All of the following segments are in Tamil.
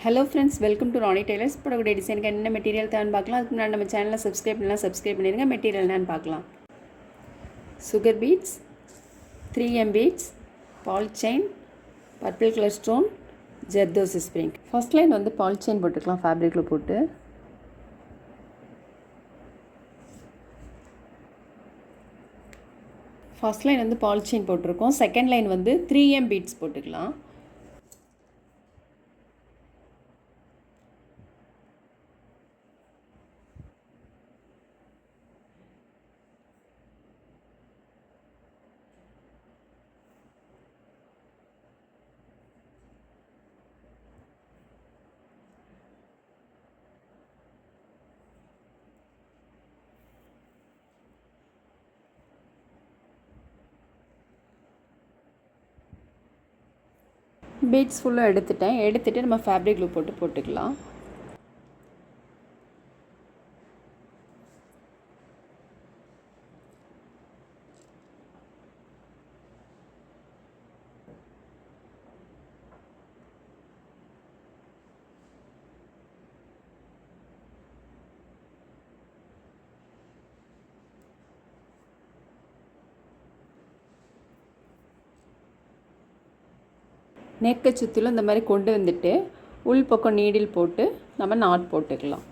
Hello friends, welcome to Rani tailors. போடக்கூடிய டிசைனுக்கு என்ன மெட்டீரியல் தேவைன்னு பார்க்கலாம். அதுக்கு முன்னாடி நம்ம சேனலை சப்ஸ்கிரைப் பண்ணிடுங்க. மெட்டீரியல் என்னன்னு பார்க்கலாம். Sugar beads, 3M beads, ball chain, purple colour stone, zardozi spring. First line வந்து பால் செயின் போட்டுக்கலாம் ஃபேப்ரிக்கில் போட்டு. ஃபர்ஸ்ட் லைன் வந்து பால் செயின் போட்டிருக்கோம். செகண்ட் லைன் வந்து 3M பீட்ஸ் போட்டுக்கலாம். பீட்ஸ் ஃபுல்லாக எடுத்துகிட்டு நம்ம ஃபேப்ரிக் க்ளூ போட்டுக்கலாம். நெக்கை சுற்றிலும் இந்த மாதிரி கொண்டு வந்துட்டு உள் பக்கம் நீடில் போட்டு நம்ம நாட் போட்டுக்கலாம்.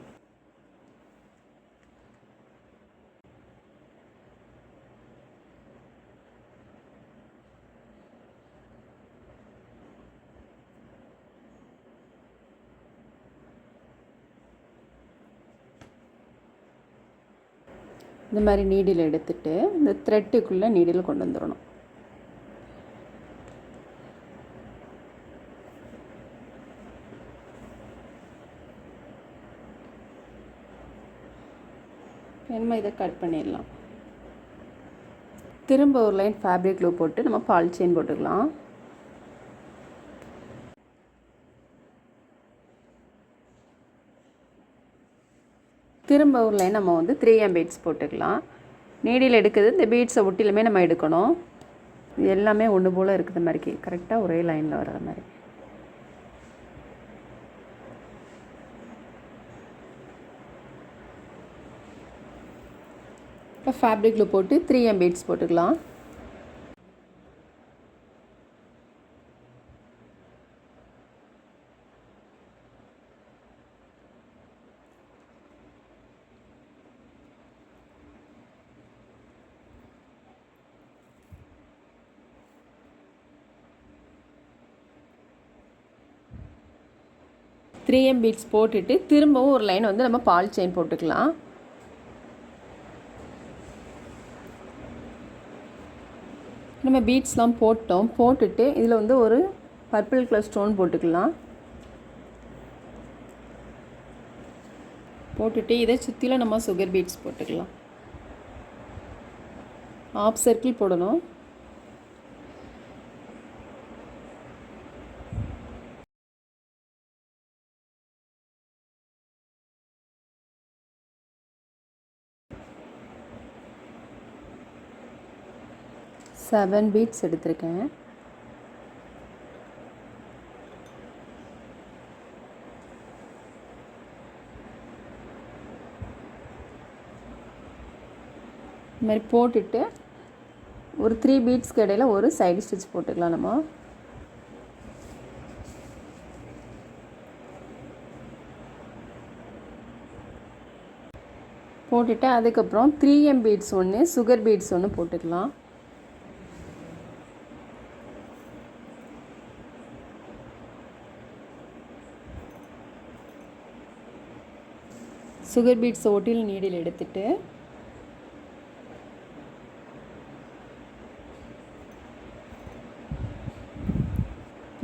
இந்த மாதிரி நீடில் எடுத்துட்டு இந்த த்ரெட்டுக்குள்ளே நீடில் கொண்டு வந்துடணும். நம்ம இதை கட் பண்ணிடலாம். திரும்ப ஒரு லைன் ஃபேப்ரிக் க்ளூ போட்டு நம்ம பால் செயின் போட்டுக்கலாம். திரும்ப ஒரு லைன் நம்ம வந்து 3M பீட்ஸ் போட்டுக்கலாம். நீடில் எடுக்கிறது இந்த பீட்ஸை ஒட்டிலுமே நம்ம எடுக்கணும். இது எல்லாமே ஒன்று போல் இருக்கிற மாதிரி கரெக்டாக ஒரே லைனில் வர்ற மாதிரி. இப்போ ஃபேப்ரிக்கில் போட்டு 3M பீட்ஸ் போட்டுக்கலாம். த்ரீ எம் பீட்ஸ் போட்டுட்டு திரும்பவும் ஒரு லைன் வந்து நம்ம பால் செயின் போட்டுக்கலாம். நம்ம பீட்ஸ்லாம் போட்டுட்டு இதில் வந்து ஒரு பர்பிள் கலர் ஸ்டோன் போட்டுக்கலாம். போட்டுட்டு இதை சுற்றிலும் நம்ம சுகர் பீட்ஸ் போட்டுக்கலாம். ஆஃப் சர்க்கிள் போடணும். செவன் பீட்ஸ் எடுத்திருக்கேன். இந்த மாதிரி போட்டுட்டு ஒரு 3 பீட்ஸ்க்கு இடையில ஒரு சைடு ஸ்டிச் போட்டுக்கலாம். நம்ம போட்டுட்டு அதுக்கப்புறம் 3M பீட்ஸ் ஒன்று, சுகர் பீட்ஸ் ஒன்று போட்டுக்கலாம். சுகர் பீட்ஸை ஒட்டில் நீடில் எடுத்துட்டு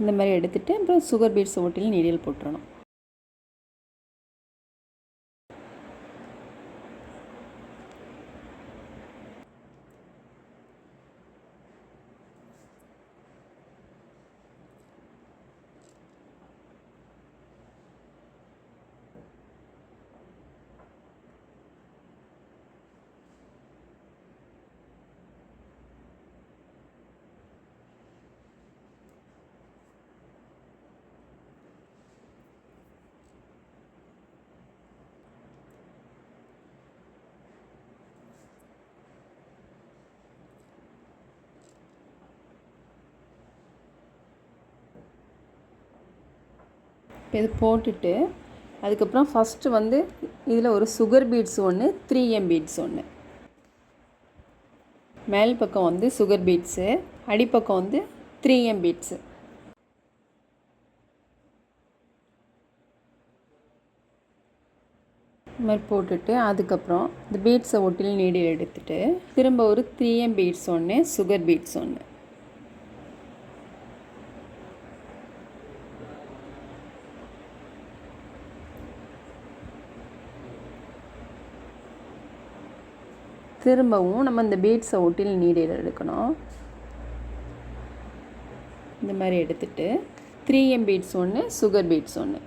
இந்த மாதிரி எடுத்துட்டு அப்புறம் சுகர் பீட்ஸை ஒட்டில் நீடில் போட்டுறணும். இது போட்டுட்டு அதுக்கப்புறம் ஃபஸ்ட்டு வந்து இதில் ஒரு சுகர் பீட்ஸ் ஒன்று 3M பீட்ஸ் ஒன்று, மேல் பக்கம் வந்து சுகர் பீட்ஸு, அடிப்பக்கம் வந்து 3M பீட்ஸு. இது மாதிரி போட்டுட்டு அதுக்கப்புறம் இந்த பீட்ஸை ஒட்டில் நீடில் எடுத்துகிட்டு திரும்ப ஒரு 3M பீட்ஸ் ஒன்று, சுகர் பீட்ஸ் ஒன்று, திரும்பவும் நம்ம இந்த பீட்ஸை ஒட்டில் நீடில் எடுக்கணும். இந்த மாதிரி எடுத்துகிட்டு 3M பீட்ஸ் ஒன்று, சுகர் பீட்ஸ் ஒன்று,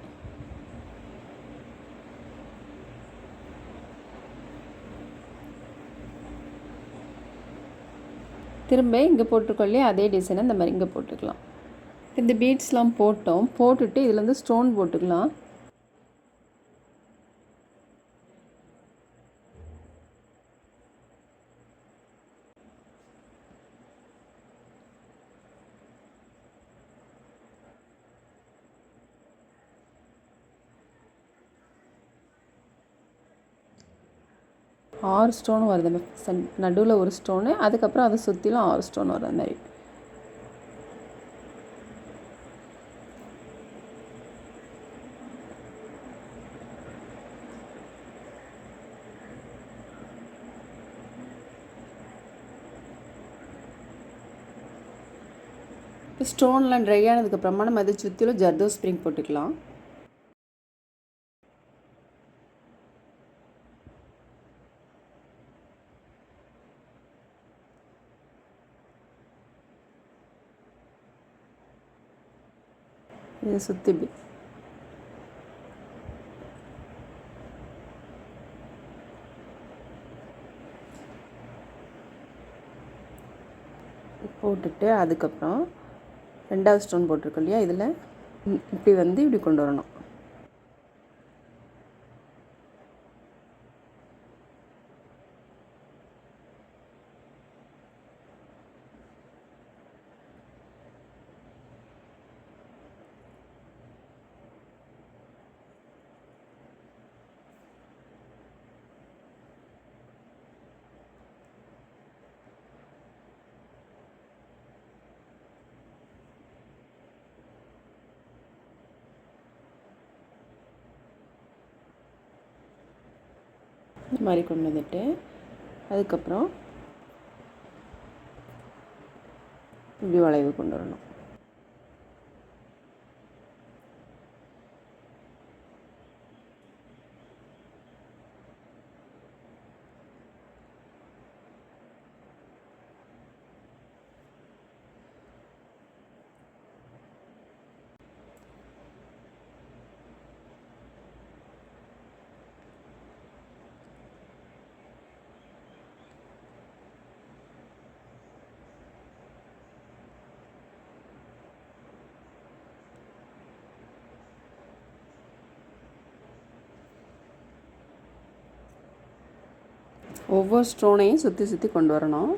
திரும்ப இங்கே போட்டுக்கொள்ளே அதே டிசைனை இந்த மாதிரி இங்கே போட்டுக்கலாம். இந்த பீட்ஸ்லாம் போட்டுட்டு இதில் வந்து ஸ்டோன் போட்டுக்கலாம். ஆறு ஸ்டோன் வருது, நடுவில் ஒரு ஸ்டோனு, அதுக்கப்புறம் அதை சுற்றிலும் 6 ஸ்டோன் வர மாதிரி. இப்போ ஸ்டோன்லாம் ட்ரை ஆனதுக்கப்புறமா நம்ம அதை சுற்றிலும் ஜர்தோ ஸ்ப்ரிங் போட்டுக்கலாம். இதை சுற்றி போட்டுட்டு அதுக்கப்புறம் 2வது ஸ்டோன் போட்டிருக்கோம் இல்லையா, இதில் இப்படி வந்து இப்படி கொண்டு வரணும். இந்த மாதிரி கொண்டு வந்துட்டு அதுக்கப்புறம் இப்படி வளைவு கொண்டு வரணும். ஒவ்வொரு ஸ்டோனையும் சுற்றி சுற்றி கொண்டு வரணும்.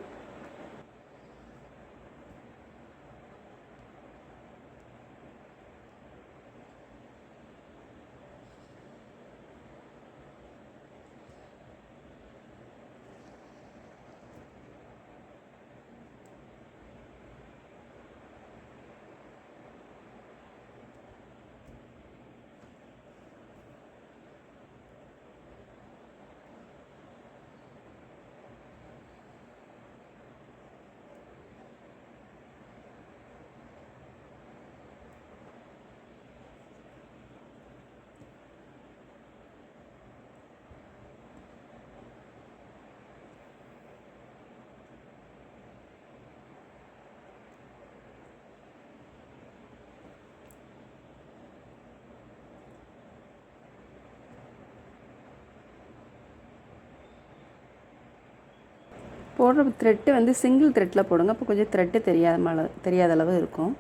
போடுற த்ரெட்டு வந்து சிங்கிள் த்ரெட்டில் போடுங்க, அப்போ கொஞ்சம் த்ரெட்டு தெரியாத அளவு இருக்கும்.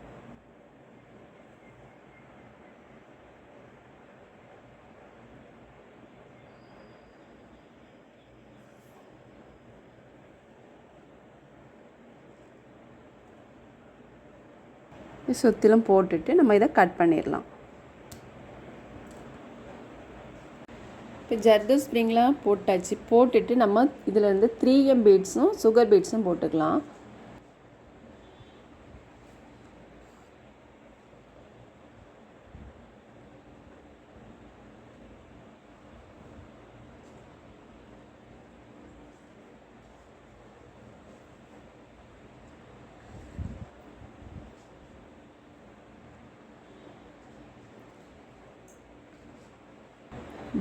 சுற்றிலும் போட்டுட்டு நம்ம இதை கட் பண்ணிடலாம். இப்போ ஜர்தோஸ் ஸ்ப்ரிங்லாம் போட்டாச்சு. போட்டுட்டு நம்ம இதில் இருந்து 3M பீட்ஸும் சுகர் பீட்ஸும் போட்டுக்கலாம்.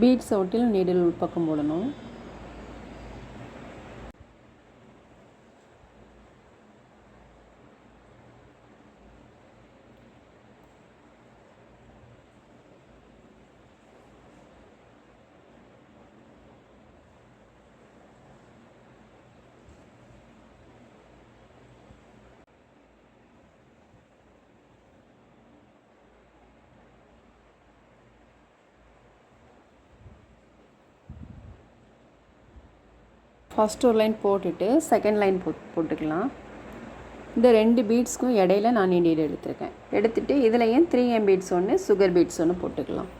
பீட்ஸை ஒட்டிலும் நீடில் உள்பக்கம் போடணும். ஃபஸ்ட் ஒரு லைன் போட்டுட்டு செகண்ட் லைன் போட்டுக்கலாம். இந்த 2 பீட்ஸ்க்கும் இடையில நான் நீடில் எடுத்துருக்கேன். எடுத்துகிட்டு இதுலையும் 3M பீட்ஸ் ஒன்று சுகர் பீட்ஸ் ஒன்று போட்டுக்கலாம்.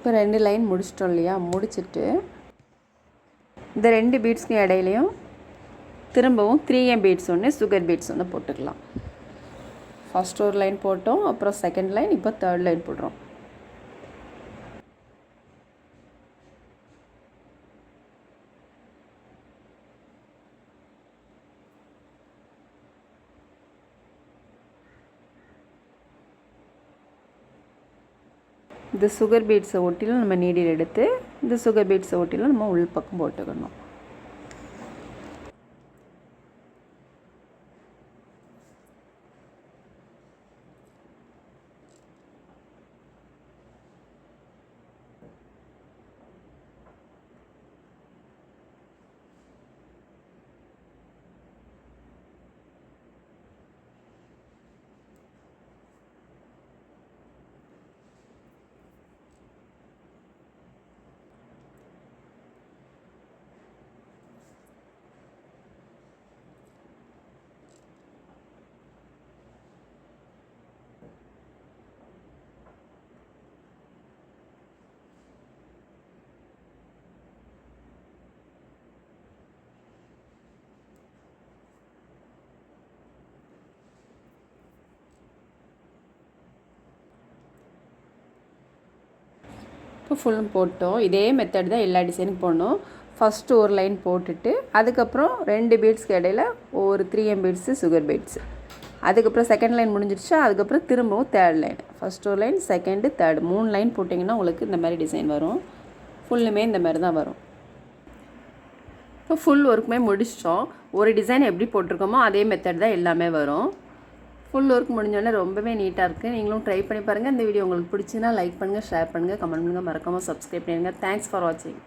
இப்போ 2 லைன் முடிச்சிட்டோம் இல்லையா? முடிச்சுட்டு இந்த 2 பீட்ஸ்க்கும் இடையிலையும் திரும்பவும் 3M பீட்ஸ் ஒன்று சுகர் பீட்ஸ் ஒன்று போட்டுக்கலாம். ஃபஸ்ட் ஒரு லைன் போட்டோம், அப்புறம் செகண்ட் லைன், இப்போ தேர்ட் லைன் போடுறோம். இந்த சுகர் பீட்ஸை ஒட்டிலும் நம்ம நீடில் எடுத்து இந்த சுகர் பீட்ஸை ஒட்டிலும் நம்ம உள் பக்கம் போட்டுக்கணும். இப்போ ஃபுல்லும் போட்டோம். இதே மெத்தட் தான் எல்லா டிசைனுக்கும் போடணும். ஃபஸ்ட்டு ஒரு லைன் போட்டுட்டு அதுக்கப்புறம் 2 பீட்ஸ்க்கு இடையில ஒரு 3M பீட்ஸு சுகர் பீட்ஸு, அதுக்கப்புறம் செகண்ட் லைன் முடிஞ்சிடுச்சா, அதுக்கப்புறம் திரும்பவும் தேர்ட் லைன், ஃபஸ்ட் ஒரு லைன், செகண்டு, தேர்டு 3 லைன் போட்டிங்கன்னா உங்களுக்கு இந்த மாதிரி டிசைன் வரும். ஃபுல்லுமே இந்த மாதிரி தான் வரும். இப்போ ஃபுல் ஒர்க்குமே முடிச்சிட்டோம். ஒரு டிசைன் எப்படி போட்டிருக்கோமோ அதே மெத்தட் தான் எல்லாமே வரும். ஃபுல் ஒர்க் முடிஞ்சோடனே ரொம்பவே நீட்டாக இருக்குது. நீங்களும் ட்ரை பண்ணி பாருங்கள். இந்த வீடியோ உங்களுக்கு பிடிச்சின்னா லைக் பண்ணுங்கள், ஷேர் பண்ணுங்கள், கமெண்ட் பண்ணுங்கள், மறக்காமல் சப்ஸ்கிரைப் பண்ணுங்கள். தேங்க்ஸ் ஃபார் வாட்சிங்.